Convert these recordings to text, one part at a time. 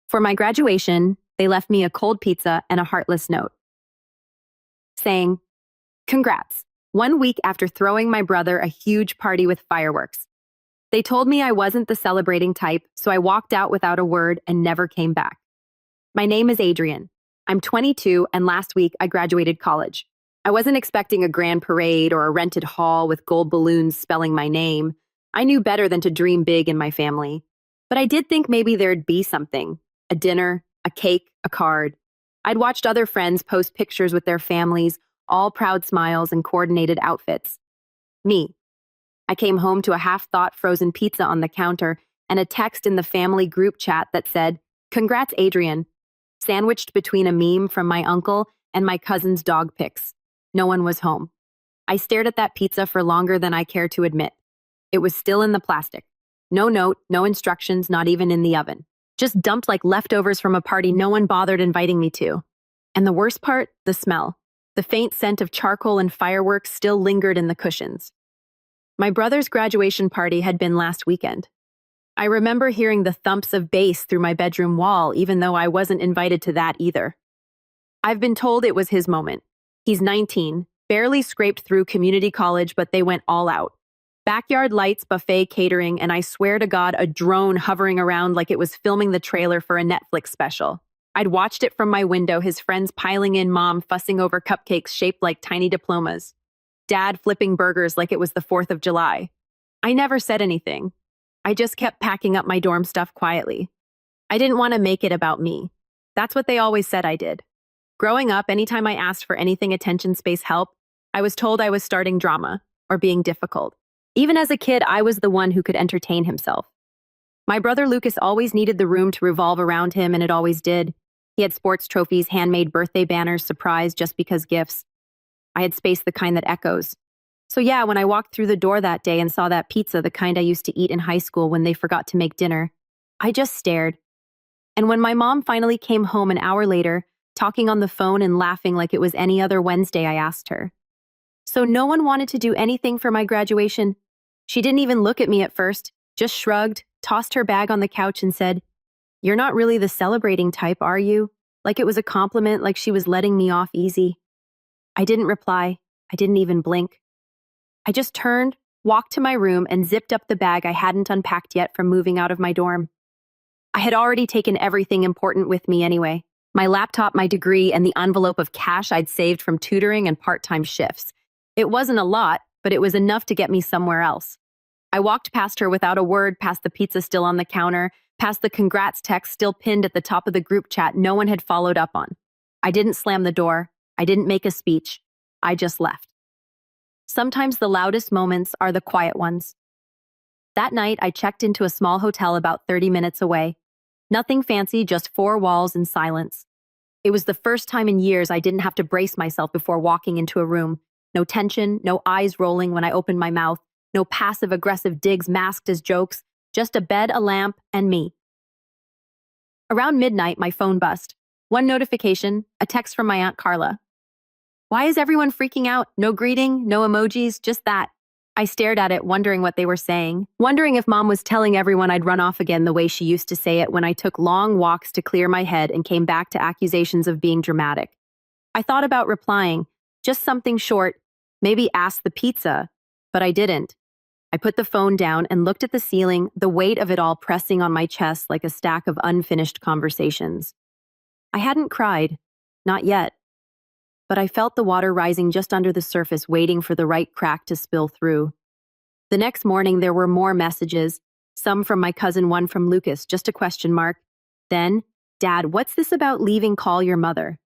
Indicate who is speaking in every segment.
Speaker 1: For my graduation, they left me a cold pizza and a heartless note saying, "Congrats, 1 week after throwing my brother a huge party with fireworks." They told me I wasn't the celebrating type, so I walked out without a word and never came back. My name is Adrian. I'm 22, and last week I graduated college. I wasn't expecting a grand parade or a rented hall with gold balloons spelling my name. I knew better than to dream big in my family. But I did think maybe there'd be something: a dinner, a cake, a card. I'd watched other friends post pictures with their families, all proud smiles and coordinated outfits. Me. I came home to a half-thawed frozen pizza on the counter and a text in the family group chat that said, "Congrats, Adrian," sandwiched between a meme from my uncle and my cousin's dog pics. No one was home. I stared at that pizza for longer than I care to admit. It was still in the plastic. No note, no instructions, not even in the oven. Just dumped like leftovers from a party no one bothered inviting me to. And the worst part, the smell. The faint scent of charcoal and fireworks still lingered in the cushions. My brother's graduation party had been last weekend. I remember hearing the thumps of bass through my bedroom wall, even though I wasn't invited to that either. I've been told it was his moment. He's 19, barely scraped through community college, but they went all out. Backyard lights, buffet catering, and I swear to God, a drone hovering around like it was filming the trailer for a Netflix special. I'd watched it from my window, his friends piling in, mom fussing over cupcakes shaped like tiny diplomas, dad flipping burgers like it was the 4th of July. I never said anything. I just kept packing up my dorm stuff quietly. I didn't want to make it about me. That's what they always said I did. Growing up, anytime I asked for anything attention space help, I was told I was starting drama or being difficult. Even as a kid, I was the one who could entertain himself. My brother Lucas always needed the room to revolve around him, and it always did. He had sports trophies, handmade birthday banners, surprise just because gifts. I had space the kind that echoes. So yeah, when I walked through the door that day and saw that pizza, the kind I used to eat in high school when they forgot to make dinner, I just stared. And when my mom finally came home an hour later, talking on the phone and laughing like it was any other Wednesday, I asked her, "So no one wanted to do anything for my graduation?" She didn't even look at me at first, just shrugged, tossed her bag on the couch and said, "You're not really the celebrating type, are you?" Like it was a compliment, like she was letting me off easy. I didn't reply. I didn't even blink. I just turned, walked to my room, and zipped up the bag I hadn't unpacked yet from moving out of my dorm. I had already taken everything important with me anyway: my laptop, my degree, and the envelope of cash I'd saved from tutoring and part-time shifts. It wasn't a lot, but it was enough to get me somewhere else. I walked past her without a word, past the pizza still on the counter, past the congrats text still pinned at the top of the group chat no one had followed up on. I didn't slam the door. I didn't make a speech. I just left. Sometimes the loudest moments are the quiet ones. That night, I checked into a small hotel about 30 minutes away. Nothing fancy, just 4 walls and silence. It was the first time in years I didn't have to brace myself before walking into a room. No tension, no eyes rolling when I opened my mouth, no passive-aggressive digs masked as jokes, just a bed, a lamp, and me. Around midnight, my phone buzzed. One notification, a text from my Aunt Carla. "Why is everyone freaking out? No greeting, no emojis, just that." I stared at it, wondering what they were saying, wondering if Mom was telling everyone I'd run off again the way she used to say it when I took long walks to clear my head and came back to accusations of being dramatic. I thought about replying, just something short, maybe ask the pizza, but I didn't. I put the phone down and looked at the ceiling, the weight of it all pressing on my chest like a stack of unfinished conversations. I hadn't cried, not yet, but I felt the water rising just under the surface, waiting for the right crack to spill through. The next morning, there were more messages, some from my cousin, one from Lucas, just a question mark. Then, "Dad, what's this about leaving? Call your mother."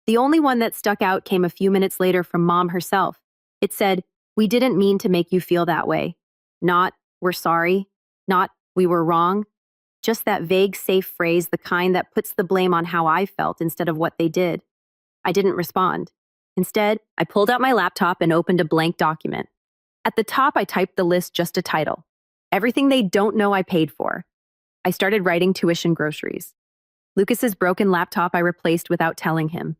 Speaker 1: The only one that stuck out came a few minutes later from Mom herself. It said, "We didn't mean to make you feel that way." Not, "We're sorry." Not, "We were wrong." Just that vague, safe phrase, the kind that puts the blame on how I felt instead of what they did. I didn't respond. Instead, I pulled out my laptop and opened a blank document. At the top, I typed the list, just a title: "Everything they don't know I paid for." I started writing tuition, groceries. Lucas's broken laptop I replaced without telling him.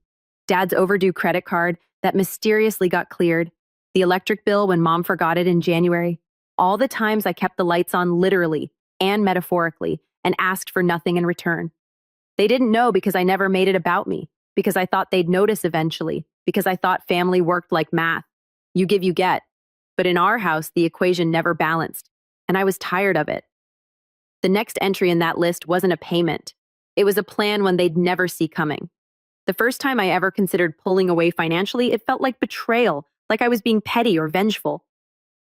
Speaker 1: Dad's overdue credit card that mysteriously got cleared. The electric bill when Mom forgot it in January. All the times I kept the lights on literally and metaphorically and asked for nothing in return. They didn't know because I never made it about me, because I thought they'd notice eventually, because I thought family worked like math. You give, you get. But in our house, the equation never balanced, and I was tired of it. The next entry in that list wasn't a payment. It was a plan one they'd never see coming. The first time I ever considered pulling away financially, it felt like betrayal, like I was being petty or vengeful.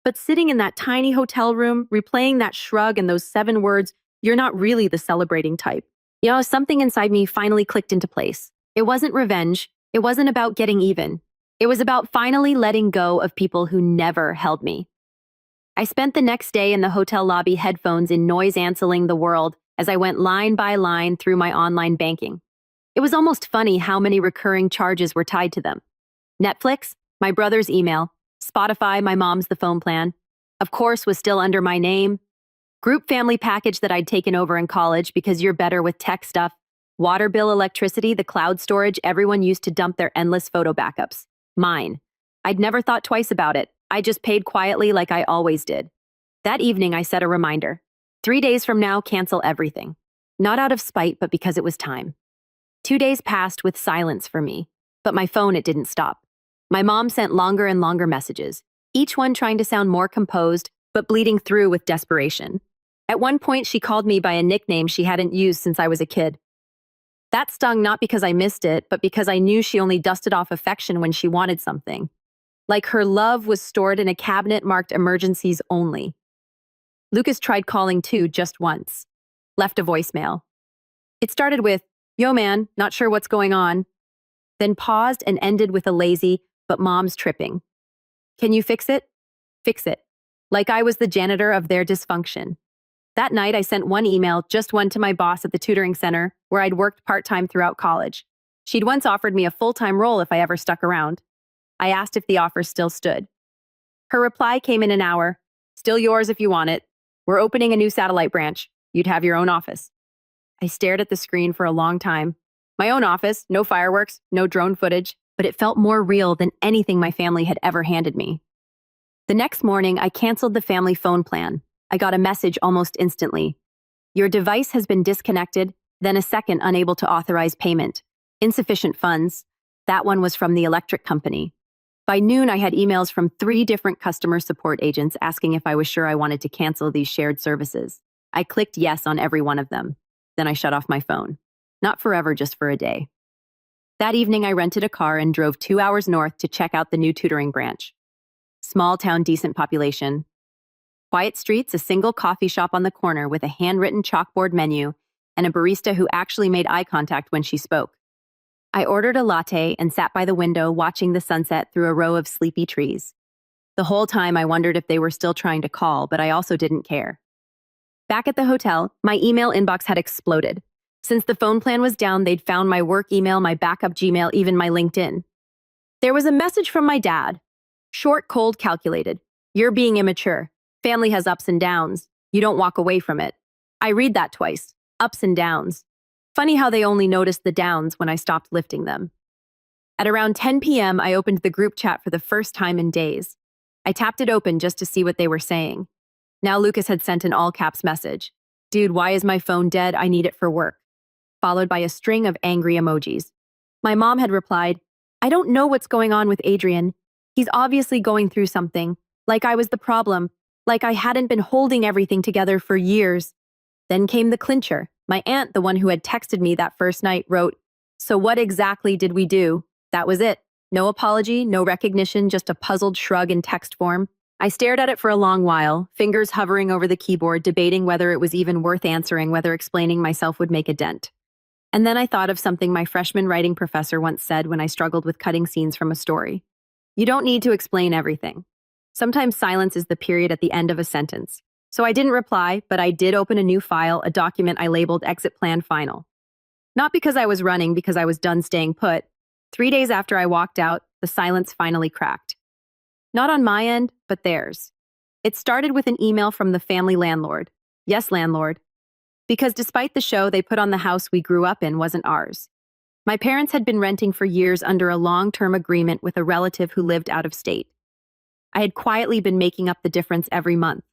Speaker 1: But sitting in that tiny hotel room, replaying that shrug and those 7 words, "You're not really the celebrating type." Something inside me finally clicked into place. It wasn't revenge. It wasn't about getting even. It was about finally letting go of people who never held me. I spent the next day in the hotel lobby, headphones in noise-canceling the world as I went line by line through my online banking. It was almost funny how many recurring charges were tied to them. Netflix, my brother's email, Spotify, my mom's the phone plan, of course was still under my name, group family package that I'd taken over in college because you're better with tech stuff, water bill, electricity, the cloud storage everyone used to dump their endless photo backups. Mine. I'd never thought twice about it. I just paid quietly like I always did. That evening, I set a reminder. 3 days from now, cancel everything. Not out of spite, but because it was time. 2 days passed with silence for me, but my phone, it didn't stop. My mom sent longer and longer messages, each one trying to sound more composed, but bleeding through with desperation. At one point, she called me by a nickname she hadn't used since I was a kid. That stung not because I missed it, but because I knew she only dusted off affection when she wanted something. Like her love was stored in a cabinet marked emergencies only. Lucas tried calling too, just once. Left a voicemail. It started with, "Yo man, not sure what's going on." Then paused and ended with a lazy, "But mom's tripping. Can you fix it?" Fix it. Like I was the janitor of their dysfunction. That night, I sent one email, just one to my boss at the tutoring center, where I'd worked part-time throughout college. She'd once offered me a full-time role if I ever stuck around. I asked if the offer still stood. Her reply came in an hour. "Still yours if you want it. We're opening a new satellite branch. You'd have your own office." I stared at the screen for a long time. My own office, no fireworks, no drone footage, but it felt more real than anything my family had ever handed me. The next morning, I canceled the family phone plan. I got a message almost instantly. "Your device has been disconnected," then a second unable to authorize payment. "Insufficient funds." That one was from the electric company. By noon, I had emails from 3 different customer support agents asking if I was sure I wanted to cancel these shared services. I clicked yes on every one of them. Then I shut off my phone. Not forever, just for a day. That evening, I rented a car and drove 2 hours north to check out the new tutoring branch. Small town, decent population. Quiet streets, a single coffee shop on the corner with a handwritten chalkboard menu, and a barista who actually made eye contact when she spoke. I ordered a latte and sat by the window watching the sunset through a row of sleepy trees. The whole time I wondered if they were still trying to call, but I also didn't care. Back at the hotel, my email inbox had exploded. Since the phone plan was down, they'd found my work email, my backup Gmail, even my LinkedIn. There was a message from my dad. Short, cold, calculated. "You're being immature. Family has ups and downs. You don't walk away from it." I read that twice. Ups and downs. Funny how they only noticed the downs when I stopped lifting them. At around 10 p.m., I opened the group chat for the first time in days. I tapped it open just to see what they were saying. Now Lucas had sent an all-caps message. "Dude, why is my phone dead? I need it for work." Followed by a string of angry emojis. My mom had replied, "I don't know what's going on with Adrian. He's obviously going through something. Like I was the problem. Like I hadn't been holding everything together for years." Then came the clincher. My aunt, the one who had texted me that first night, wrote, "So what exactly did we do?" That was it. No apology, no recognition, just a puzzled shrug in text form. I stared at it for a long while, fingers hovering over the keyboard, debating whether it was even worth answering, whether explaining myself would make a dent. And then I thought of something my freshman writing professor once said when I struggled with cutting scenes from a story. You don't need to explain everything. Sometimes silence is the period at the end of a sentence. So I didn't reply, but I did open a new file, a document I labeled Exit Plan Final. Not because I was running, because I was done staying put. 3 days after I walked out, the silence finally cracked. Not on my end, but theirs. It started with an email from the family landlord. Yes, landlord. Because despite the show they put on the house we grew up in wasn't ours. My parents had been renting for years under a long-term agreement with a relative who lived out of state. I had quietly been making up the difference every month.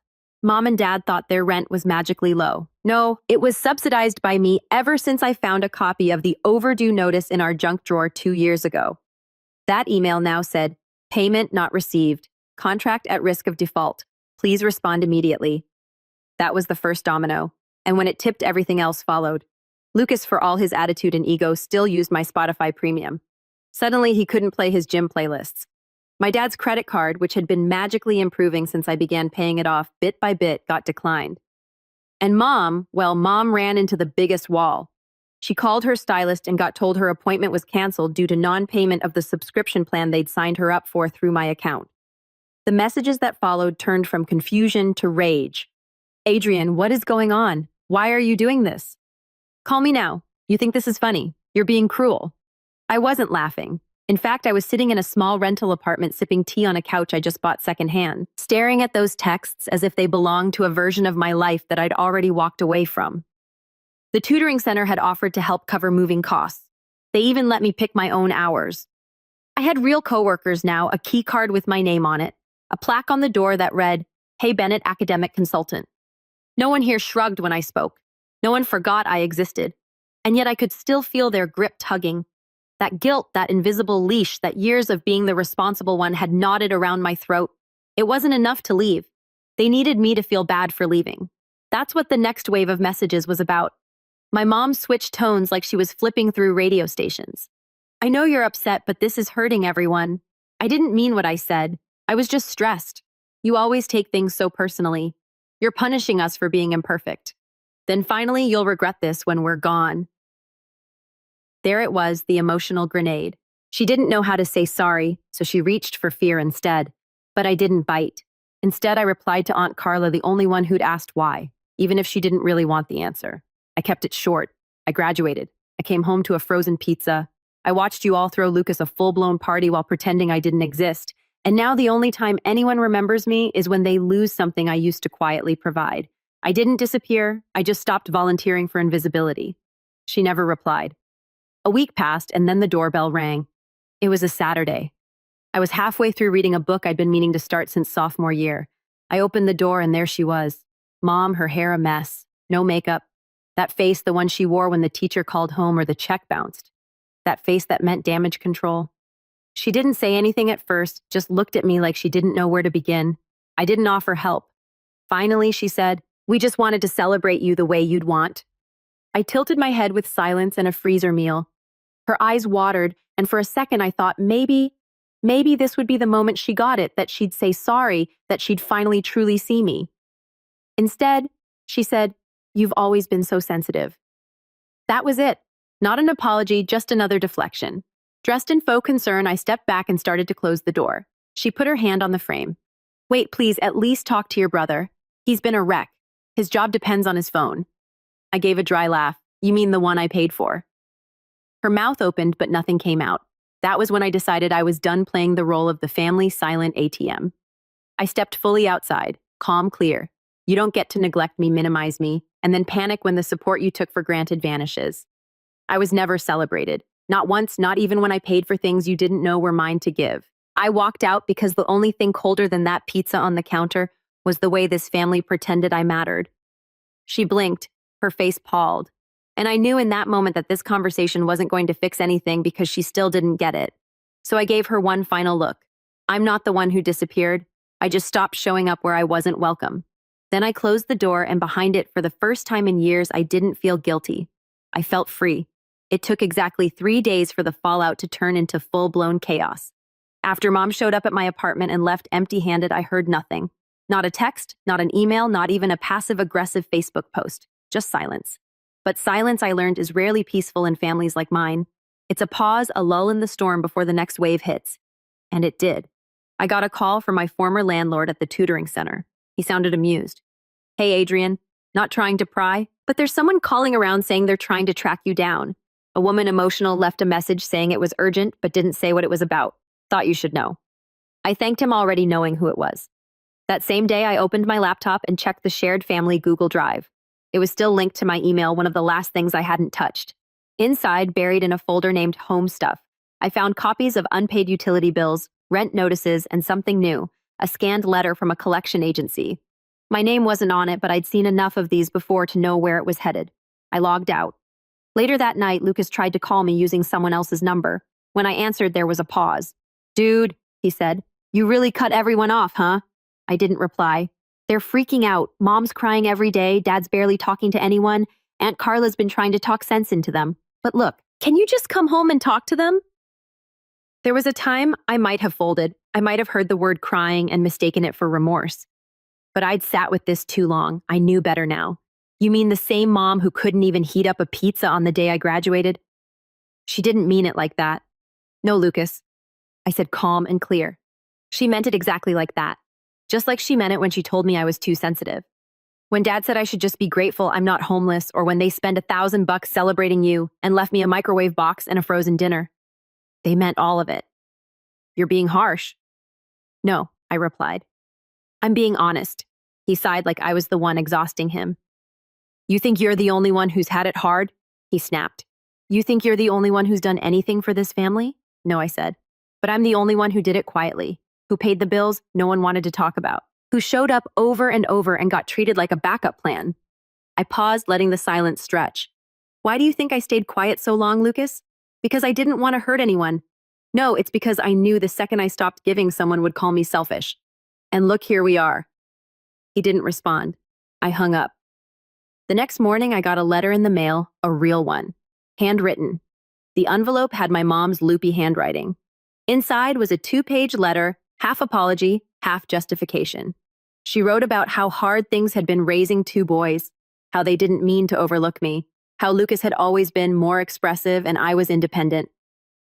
Speaker 1: Mom and Dad thought their rent was magically low. No, it was subsidized by me ever since I found a copy of the overdue notice in our junk drawer 2 years ago. That email now said, "Payment not received. Contract at risk of default. Please respond immediately." That was the first domino, and when it tipped, everything else followed. Lucas, for all his attitude and ego, still used my Spotify Premium. Suddenly, he couldn't play his gym playlists. My dad's credit card, which had been magically improving since I began paying it off bit by bit, got declined. And Mom ran into the biggest wall. She called her stylist and got told her appointment was canceled due to non-payment of the subscription plan they'd signed her up for through my account. The messages that followed turned from confusion to rage. "Adrian, what is going on? Why are you doing this? Call me now. You think this is funny? You're being cruel." I wasn't laughing. In fact, I was sitting in a small rental apartment sipping tea on a couch I just bought secondhand, staring at those texts as if they belonged to a version of my life that I'd already walked away from. The tutoring center had offered to help cover moving costs. They even let me pick my own hours. I had real coworkers now, a key card with my name on it, a plaque on the door that read, "Hey Bennett, academic consultant." No one here shrugged when I spoke. No one forgot I existed. And yet I could still feel their grip tugging. That guilt, that invisible leash that years of being the responsible one had knotted around my throat. It wasn't enough to leave. They needed me to feel bad for leaving. That's what the next wave of messages was about. My mom switched tones like she was flipping through radio stations. "I know you're upset, but this is hurting everyone. I didn't mean what I said. I was just stressed. You always take things so personally. You're punishing us for being imperfect. Then finally, you'll regret this when we're gone." There it was, the emotional grenade. She didn't know how to say sorry, so she reached for fear instead. But I didn't bite. Instead, I replied to Aunt Carla, the only one who'd asked why, even if she didn't really want the answer. I kept it short. I graduated. I came home to a frozen pizza. I watched you all throw Lucas a full-blown party while pretending I didn't exist. And now the only time anyone remembers me is when they lose something I used to quietly provide. I didn't disappear. I just stopped volunteering for invisibility. She never replied. A week passed, and then the doorbell rang. It was a Saturday. I was halfway through reading a book I'd been meaning to start since sophomore year. I opened the door, and there she was. Mom, her hair a mess. No makeup. That face, the one she wore when the teacher called home or the check bounced. That face that meant damage control. She didn't say anything at first, just looked at me like she didn't know where to begin. I didn't offer help. Finally, she said, "We just wanted to celebrate you the way you'd want." I tilted my head with silence and a freezer meal. Her eyes watered, and for a second I thought maybe this would be the moment she got it, that she'd say sorry, that she'd finally truly see me. Instead, she said, "You've always been so sensitive." That was it. Not an apology, just another deflection. Dressed in faux concern, I stepped back and started to close the door. She put her hand on the frame. "Wait, please, at least talk to your brother. He's been a wreck. His job depends on his phone." I gave a dry laugh. "You mean the one I paid for?" Her mouth opened, but nothing came out. That was when I decided I was done playing the role of the family silent ATM. I stepped fully outside, calm, clear. You don't get to neglect me, minimize me, and then panic when the support you took for granted vanishes. I was never celebrated. Not once, not even when I paid for things you didn't know were mine to give. I walked out because the only thing colder than that pizza on the counter was the way this family pretended I mattered. She blinked, her face palled. And I knew in that moment that this conversation wasn't going to fix anything because she still didn't get it. So I gave her one final look. I'm not the one who disappeared. I just stopped showing up where I wasn't welcome. Then I closed the door, and behind it, for the first time in years, I didn't feel guilty. I felt free. It took exactly 3 days for the fallout to turn into full-blown chaos. After Mom showed up at my apartment and left empty-handed, I heard nothing. Not a text, not an email, not even a passive-aggressive Facebook post. Just silence. But silence, I learned, is rarely peaceful in families like mine. It's a pause, a lull in the storm before the next wave hits. And it did. I got a call from my former landlord at the tutoring center. He sounded amused. "Hey, Adrian, not trying to pry, but there's someone calling around saying they're trying to track you down." A woman, emotional, left a message saying it was urgent but didn't say what it was about. Thought you should know. I thanked him, already knowing who it was. That same day, I opened my laptop and checked the shared family Google Drive. It was still linked to my email, one of the last things I hadn't touched. Inside, buried in a folder named Home Stuff, I found copies of unpaid utility bills, rent notices, and something new, a scanned letter from a collection agency. My name wasn't on it, but I'd seen enough of these before to know where it was headed. I logged out. Later that night, Lucas tried to call me using someone else's number. When I answered, there was a pause. "Dude," he said, "you really cut everyone off, huh?" I didn't reply. They're freaking out. Mom's crying every day, Dad's barely talking to anyone, Aunt Carla's been trying to talk sense into them. But look, can you just come home and talk to them? There was a time I might have folded. I might have heard the word crying and mistaken it for remorse. But I'd sat with this too long. I knew better now. You mean the same mom who couldn't even heat up a pizza on the day I graduated? She didn't mean it like that. No, Lucas. I said calm and clear. She meant it exactly like that. Just like she meant it when she told me I was too sensitive. When Dad said I should just be grateful I'm not homeless, or when they spent $1,000 celebrating you and left me a microwave box and a frozen dinner. They meant all of it. You're being harsh. No, I replied. I'm being honest. He sighed like I was the one exhausting him. You think you're the only one who's had it hard? He snapped. You think you're the only one who's done anything for this family? No, I said. But I'm the only one who did it quietly, who paid the bills no one wanted to talk about, who showed up over and over and got treated like a backup plan. I paused, letting the silence stretch. Why do you think I stayed quiet so long, Lucas? Because I didn't want to hurt anyone. No, it's because I knew the second I stopped giving, someone would call me selfish. And look, here we are. He didn't respond. I hung up. The next morning, I got a letter in the mail, a real one, handwritten. The envelope had my mom's loopy handwriting. Inside was a 2-page letter, half apology, half justification. She wrote about how hard things had been raising 2 boys, how they didn't mean to overlook me, how Lucas had always been more expressive and I was independent.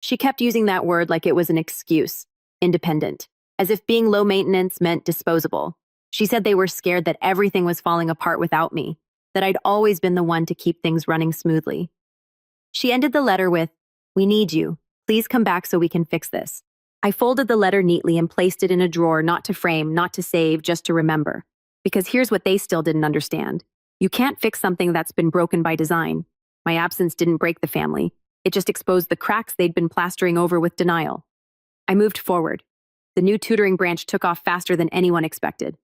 Speaker 1: She kept using that word like it was an excuse, independent, as if being low maintenance meant disposable. She said they were scared that everything was falling apart without me, that I'd always been the one to keep things running smoothly. She ended the letter with, "We need you. Please come back so we can fix this." I folded the letter neatly and placed it in a drawer, not to frame, not to save, just to remember. Because here's what they still didn't understand. You can't fix something that's been broken by design. My absence didn't break the family. It just exposed the cracks they'd been plastering over with denial. I moved forward. The new tutoring branch took off faster than anyone expected.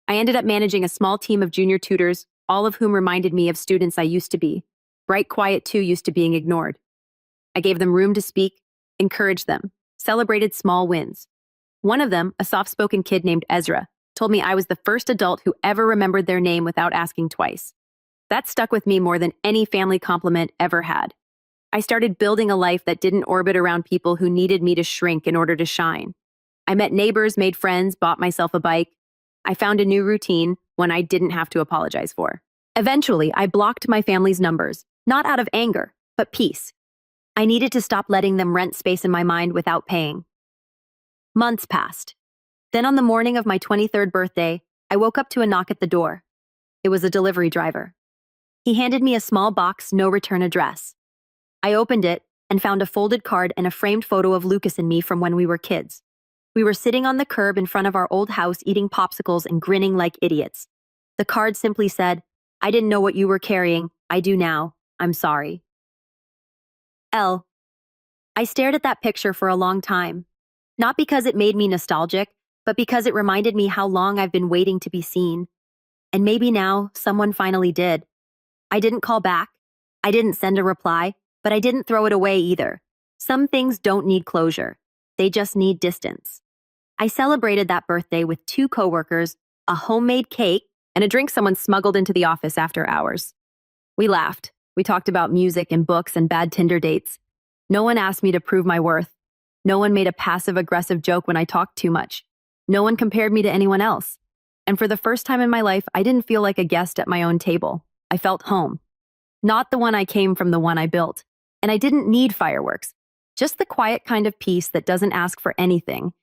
Speaker 1: I ended up managing a small team of junior tutors, all of whom reminded me of students I used to be. Bright, quiet too, used to being ignored. I gave them room to speak, encouraged them, celebrated small wins. One of them, a soft-spoken kid named Ezra, told me I was the first adult who ever remembered their name without asking twice. That stuck with me more than any family compliment ever had. I started building a life that didn't orbit around people who needed me to shrink in order to shine. I met neighbors, made friends, bought myself a bike. I found a new routine, one I didn't have to apologize for. Eventually, I blocked my family's numbers, not out of anger, but peace. I needed to stop letting them rent space in my mind without paying. Months passed. Then on the morning of my 23rd birthday, I woke up to a knock at the door. It was a delivery driver. He handed me a small box, no return address. I opened it and found a folded card and a framed photo of Lucas and me from when we were kids. We were sitting on the curb in front of our old house eating popsicles and grinning like idiots. The card simply said, "I didn't know what you were carrying. I do now. I'm sorry." L. I stared at that picture for a long time. Not because it made me nostalgic, but because it reminded me how long I've been waiting to be seen. And maybe now, someone finally did. I didn't call back. I didn't send a reply, but I didn't throw it away either. Some things don't need closure. They just need distance. I celebrated that birthday with 2 coworkers, a homemade cake, and a drink someone smuggled into the office after hours. We laughed. We talked about music and books and bad Tinder dates. No one asked me to prove my worth. No one made a passive-aggressive joke when I talked too much. No one compared me to anyone else. And for the first time in my life, I didn't feel like a guest at my own table. I felt home. Not the one I came from, the one I built. And I didn't need fireworks. Just the quiet kind of peace that doesn't ask for anything